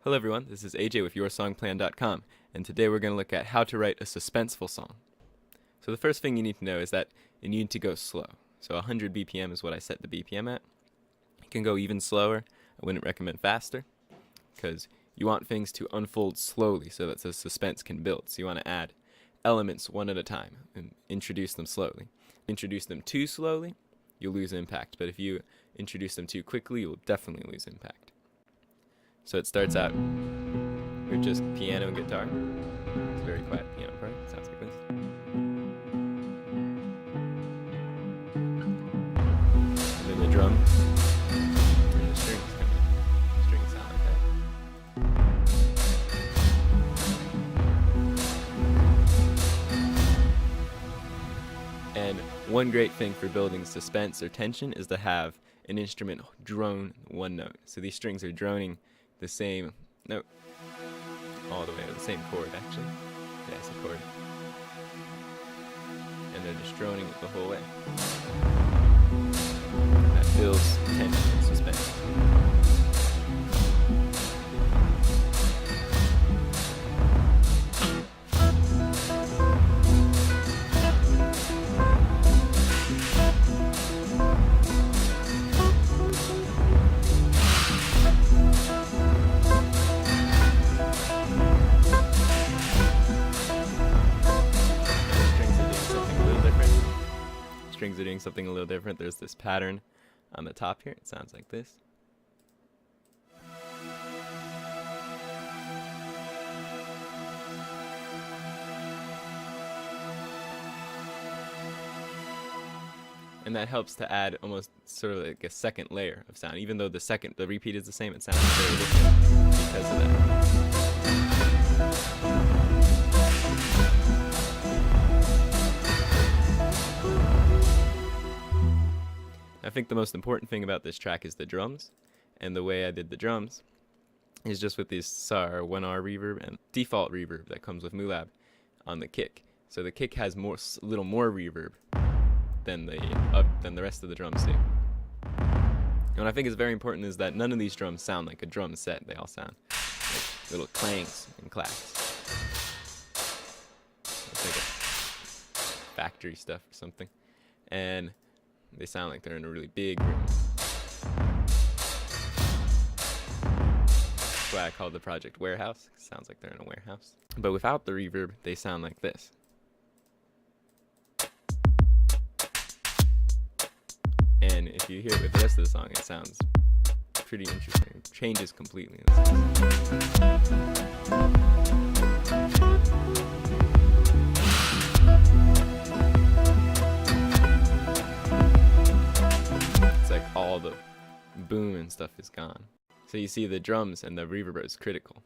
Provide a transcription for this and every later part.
Hello everyone, this is AJ with YourSongPlan.com, and today we're going to look at how to write a suspenseful song. So the first thing you need to know is that you need to go slow. So 100 BPM is what I set the BPM at. You can go even slower. I wouldn't recommend faster, because you want things to unfold slowly so that the suspense can build. So you want to add elements one at a time and introduce them slowly. Introduce them too slowly, you'll lose impact, but if you introduce them too quickly, you'll definitely lose impact. So it starts out with just piano and guitar. It's a very quiet piano part. It sounds like this. And then the drum and the strings come in. The strings sound like that. And one great thing for building suspense or tension is to have an instrument drone one note. So these strings are droning the same note all the way to the same chord, actually. Yeah, it's a chord. And they're just droning it the whole way. That builds tension and suspense. Strings are doing something a little different. There's this pattern on the top here. It sounds like this. And that helps to add almost sort of like a second layer of sound. Even though the repeat is the same, it sounds very different because of that. I think the most important thing about this track is the drums, and the way I did the drums is just with this SAR 1R reverb and default reverb that comes with Mulab on the kick. So the kick has a little more reverb than the rest of the drums do. And what I think is very important is that none of these drums sound like a drum set. They all sound like little clangs and clacks. It's like a factory stuff or something. And they sound like they're in a really big room. That's why I called the project Warehouse. It sounds like they're in a warehouse. But without the reverb, they sound like this. And if you hear it with the rest of the song, it sounds pretty interesting. It changes completely. All the boom and stuff is gone. So you see the drums and the reverb is critical.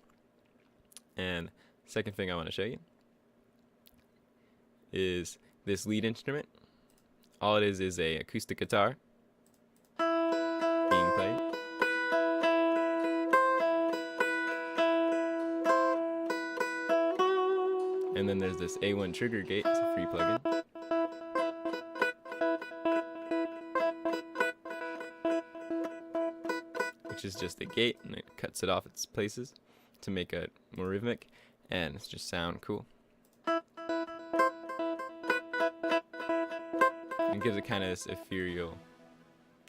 And second thing I want to show you is this lead instrument. All it is a acoustic guitar being played. And then there's this A1 trigger gate. It's a free plugin. Which is just a gate, and it cuts it off its places to make it more rhythmic, and it's just sound cool. It gives it kind of this ethereal,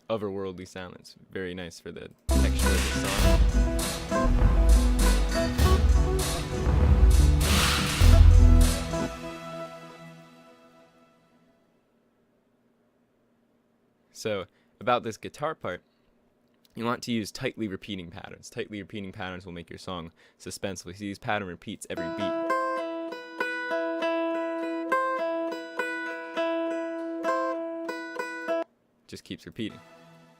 otherworldly sound. It's very nice for the texture of the song. So, about this guitar part, you want to use tightly repeating patterns. Tightly repeating patterns will make your song suspenseful. So these pattern repeats every beat. Just keeps repeating.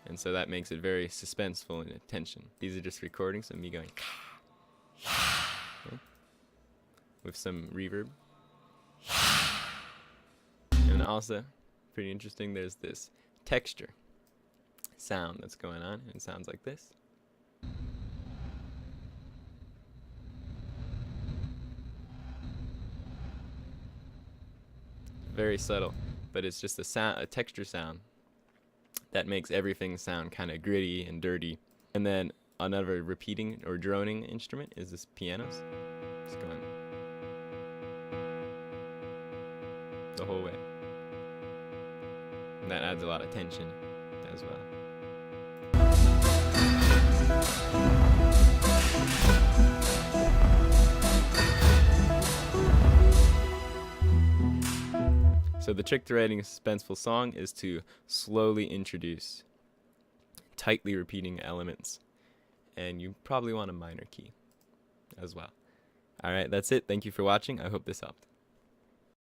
And so that makes it very suspenseful and tension. These are just recordings of me going okay, with some reverb. And also, pretty interesting, there's this texture sound that's going on, and it sounds like this. Very subtle, but it's just a texture sound that makes everything sound kind of gritty and dirty. And then another repeating or droning instrument is this pianos. Just going the whole way. And that adds a lot of tension as well. So the trick to writing a suspenseful song is to slowly introduce tightly repeating elements. And you probably want a minor key as well. Alright, that's it. Thank you for watching. I hope this helped.